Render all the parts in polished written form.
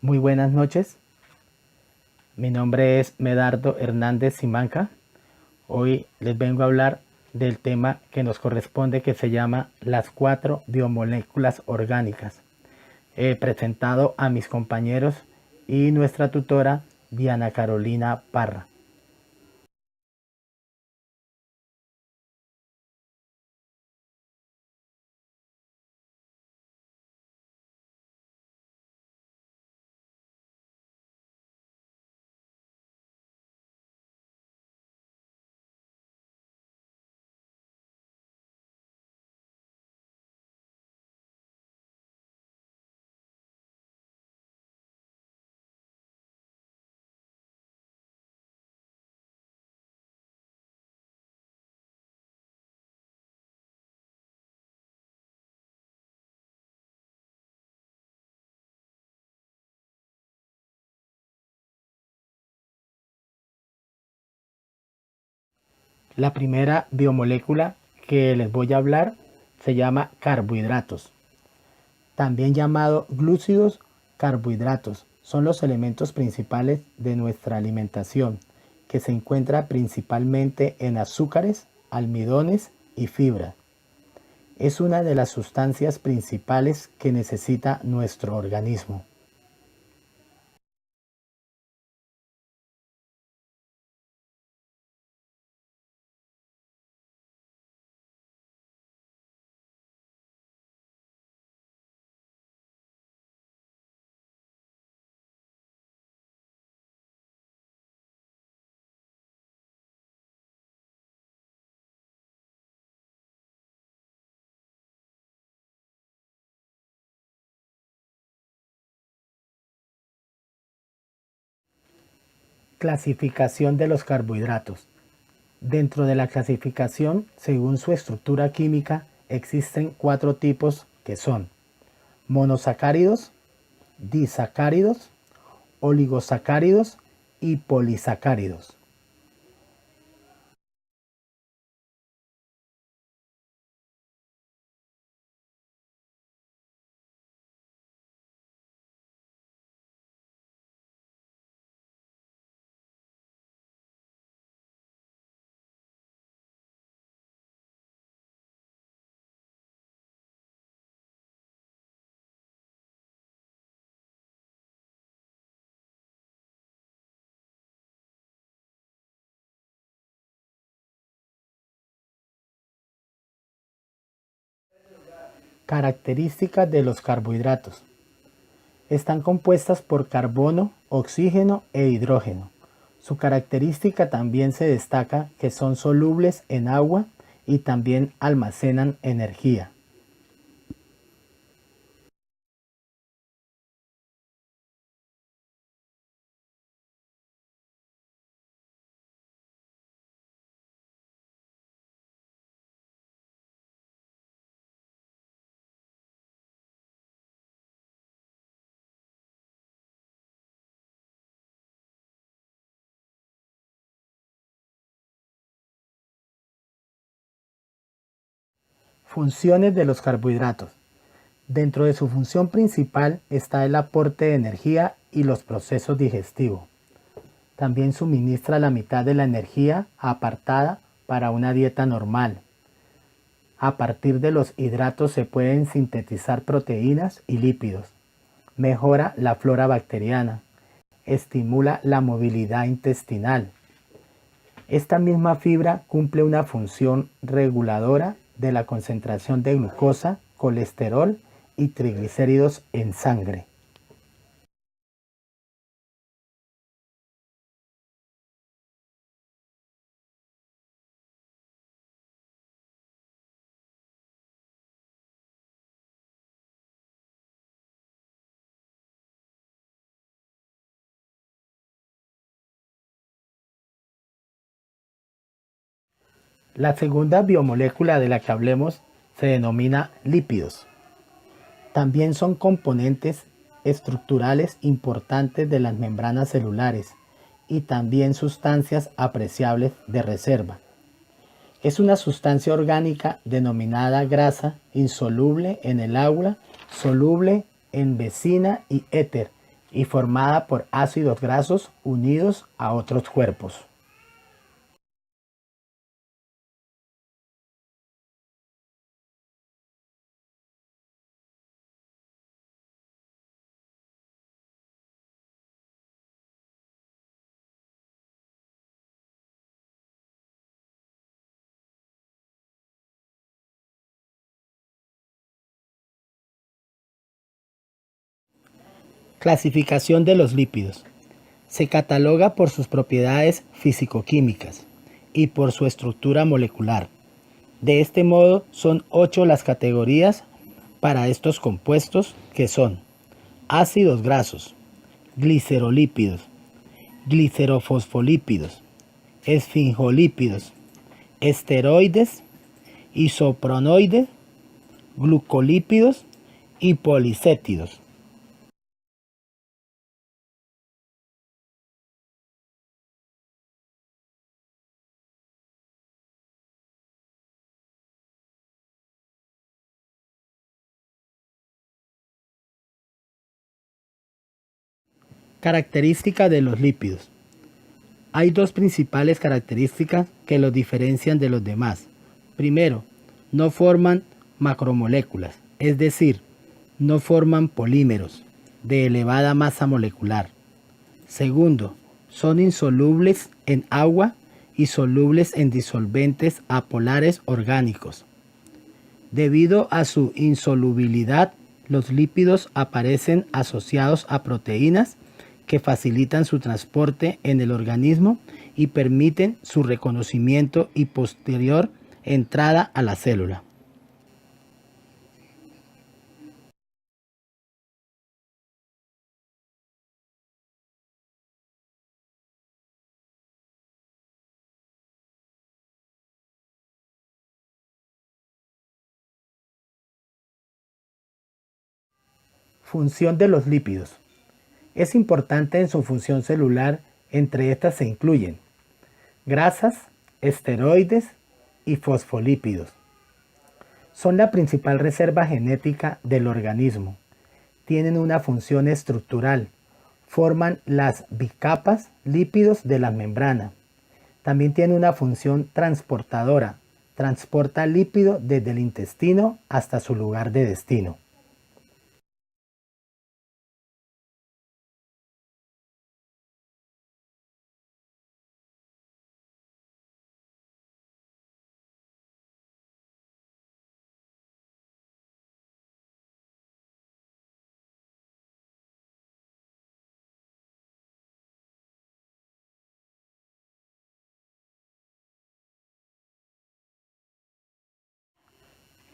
Muy buenas noches, mi nombre es Medardo Hernández Simanca. Hoy les vengo a hablar del tema que nos corresponde, que se llama las 4 biomoléculas orgánicas. He presentado a mis compañeros y nuestra tutora Diana Carolina Parra. La primera biomolécula que les voy a hablar se llama carbohidratos, también llamado glúcidos. Carbohidratos son los elementos principales de nuestra alimentación, que se encuentra principalmente en azúcares, almidones y fibra. Es una de las sustancias principales que necesita nuestro organismo. Clasificación de los carbohidratos. Dentro de la clasificación, según su estructura química, existen 4 tipos, que son monosacáridos, disacáridos, oligosacáridos y polisacáridos. Características de los carbohidratos. Están compuestas por carbono, oxígeno e hidrógeno. Su característica también se destaca que son solubles en agua y también almacenan energía. Funciones de los carbohidratos. Dentro de su función principal está el aporte de energía y los procesos digestivos. También suministra la mitad de la energía apartada para una dieta normal. A partir de los hidratos se pueden sintetizar proteínas y lípidos. Mejora la flora bacteriana. Estimula la movilidad intestinal. Esta misma fibra cumple una función reguladora de la concentración de glucosa, colesterol y triglicéridos en sangre. La segunda biomolécula de la que hablemos se denomina lípidos. También son componentes estructurales importantes de las membranas celulares y también sustancias apreciables de reserva. Es una sustancia orgánica denominada grasa, insoluble en el agua, soluble en bencina y éter, y formada por ácidos grasos unidos a otros cuerpos. Clasificación de los lípidos. Se cataloga por sus propiedades físico-químicas y por su estructura molecular. De este modo, son 8 las categorías para estos compuestos, que son ácidos grasos, glicerolípidos, glicerofosfolípidos, esfingolípidos, esteroides, isopronoides, glucolípidos y policéptidos. Características de los lípidos. Hay dos principales características que los diferencian de los demás. Primero, no forman macromoléculas, es decir, no forman polímeros de elevada masa molecular. Segundo, son insolubles en agua y solubles en disolventes apolares orgánicos. Debido a su insolubilidad, los lípidos aparecen asociados a proteínas que facilitan su transporte en el organismo y permiten su reconocimiento y posterior entrada a la célula. Función de los lípidos. Es importante en su función celular. Entre estas se incluyen grasas, esteroides y fosfolípidos. Son la principal reserva genética del organismo. Tienen una función estructural. Forman las bicapas lípidos de la membrana. También tiene una función transportadora. Transporta lípido desde el intestino hasta su lugar de destino.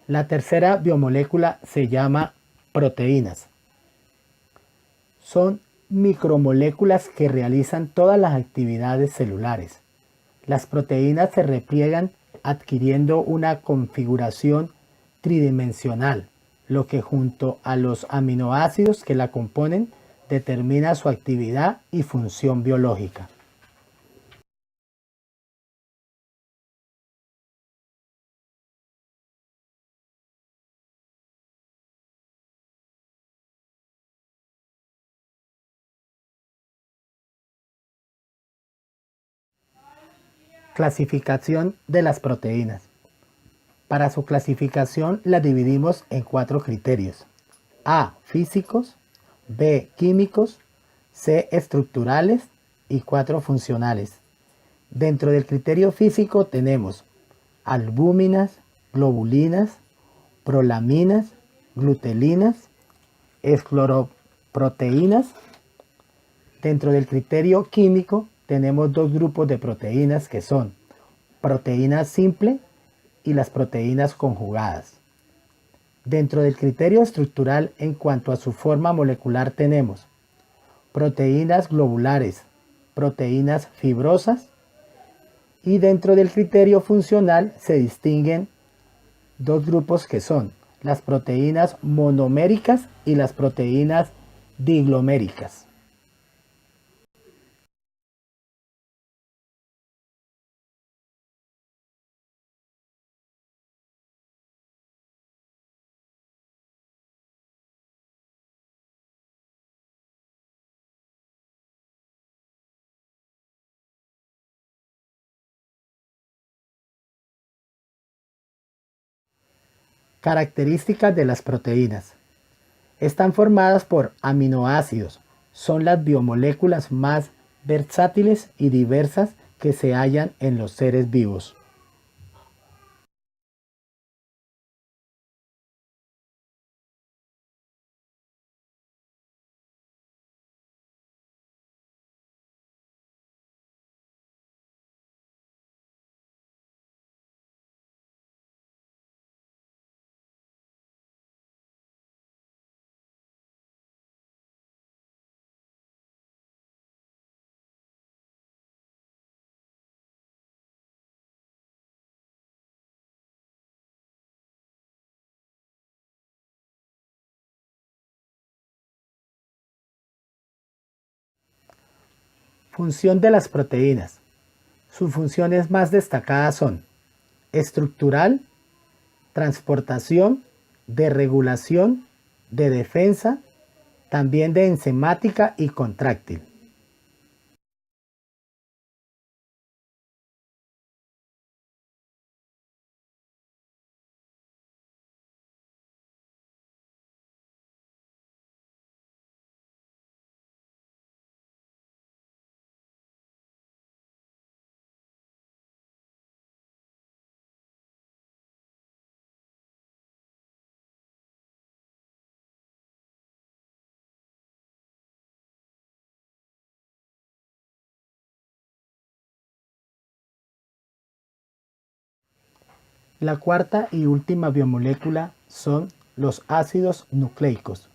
La tercera biomolécula se llama proteínas. Son micromoléculas que realizan todas las actividades celulares. Las proteínas se repliegan adquiriendo una configuración tridimensional, lo que junto a los aminoácidos que la componen determina su actividad y función biológica. Clasificación de las proteínas. Para su clasificación la dividimos en 4 criterios: A, físicos; B, químicos; C, estructurales; y 4, funcionales. Dentro del criterio físico tenemos albúminas, globulinas, prolaminas, glutelinas, escleroproteínas. Dentro del criterio químico tenemos 2 grupos de proteínas, que son proteínas simple y las proteínas conjugadas. Dentro del criterio estructural, en cuanto a su forma molecular, tenemos proteínas globulares, proteínas fibrosas, y dentro del criterio funcional se distinguen 2 grupos, que son las proteínas monoméricas y las proteínas digloméricas. Características de las proteínas. Están formadas por aminoácidos. Son las biomoléculas más versátiles y diversas que se hallan en los seres vivos. Función de las proteínas. Sus funciones más destacadas son estructural, transportación, de regulación, de defensa, también de enzimática y contráctil. La cuarta y última biomolécula son los ácidos nucleicos.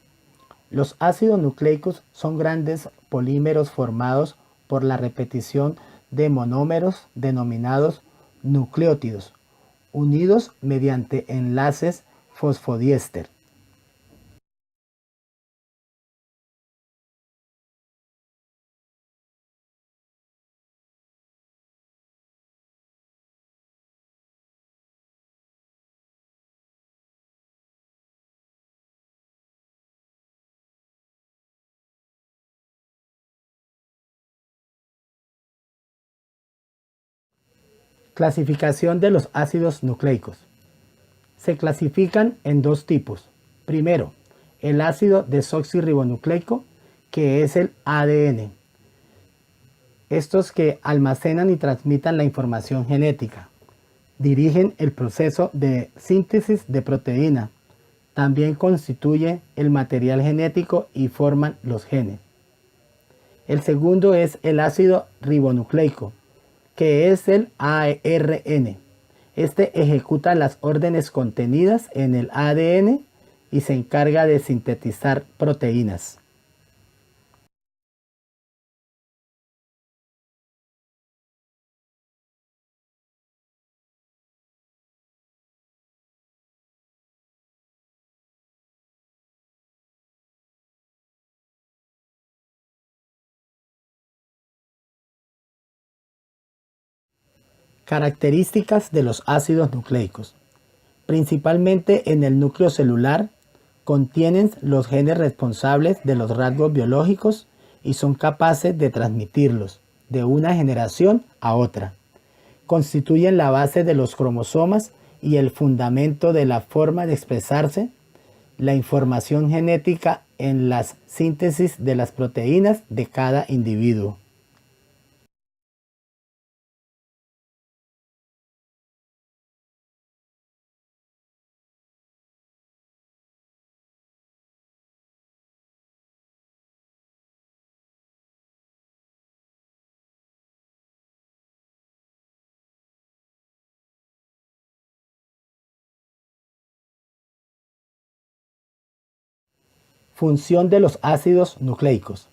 Los ácidos nucleicos son grandes polímeros formados por la repetición de monómeros denominados nucleótidos, unidos mediante enlaces fosfodiéster. Clasificación de los ácidos nucleicos. Se clasifican en dos tipos. Primero, el ácido desoxirribonucleico, que es el ADN. Estos que almacenan y transmitan la información genética. Dirigen el proceso de síntesis de proteína. También constituye el material genético y forman los genes. El segundo es el ácido ribonucleico, que es el ARN. Este ejecuta las órdenes contenidas en el ADN y se encarga de sintetizar proteínas. Características de los ácidos nucleicos. Principalmente en el núcleo celular, contienen los genes responsables de los rasgos biológicos y son capaces de transmitirlos de una generación a otra. Constituyen la base de los cromosomas y el fundamento de la forma de expresarse, la información genética en las síntesis de las proteínas de cada individuo. Función de los ácidos nucleicos.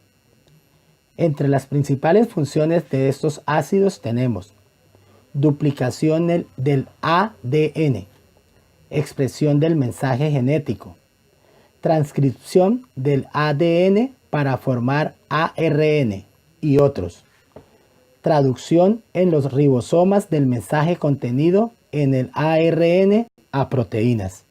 Entre las principales funciones de estos ácidos tenemos duplicación del ADN, expresión del mensaje genético, transcripción del ADN para formar ARN y otros, traducción en los ribosomas del mensaje contenido en el ARN a proteínas.